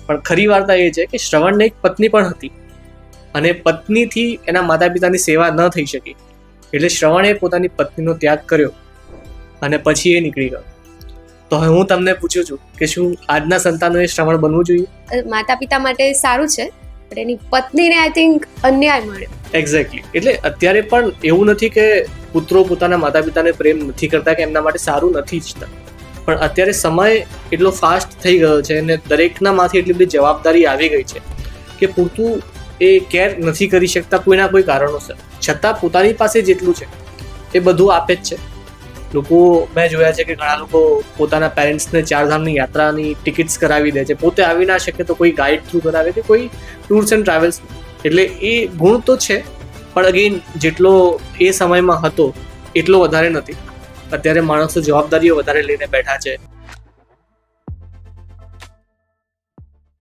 પણ ખરી વાર્તા એ છે કે શ્રવણને એક પત્ની પણ હતી અને પત્નીથી એના માતા પિતાની સેવા ન થઈ શકી, એટલે શ્રવણે પોતાની પત્નીનો ત્યાગ કર્યો અને પછી એ નીકળી ગયો. તો હવે હું તમને પૂછું છું કે શું આજના સંતાનોએ શ્રવણ બનવું જોઈએ? માતા પિતા માટે સારું છે, પણ એની પત્નીને આઈ થિંક અન્યાય મળ્યો. એક્ઝેક્ટલી. એટલે અત્યારે પણ એવું નથી કે પુત્રો પોતાના માતા પિતાને પ્રેમ નથી કરતા કે એમના માટે સારું નથી ઈચ્છતા, પણ અત્યારે સમય એટલો ફાસ્ટ થઈ ગયો છે અને દરેકના માથે એટલી બધી જવાબદારી આવી ગઈ છે કે પૂરતું એ કેર નથી કરી શકતા કોઈના કોઈ કારણોસર, છતાં પોતાની પાસે જેટલું છે એ બધું આપે જ છે. લોકો મેં જોયા છે કે ઘણા લોકો પોતાના પેરેન્ટ્સને ચારધામની યાત્રાની ટિકિટ્સ કરાવી દે છે, પોતે આવી ના શકે તો કોઈ ગાઈડ થ્રુ કરાવે કે કોઈ ટૂર્સ એન્ડ ટ્રાવેલ્સ. એટલે એ ગુણ તો છે, પણ અગેન જેટલો એ સમયમાં હતો એટલો વધારે નથી. અત્યારે માણસો જવાબદારીઓ વધારે લઈને બેઠા છે.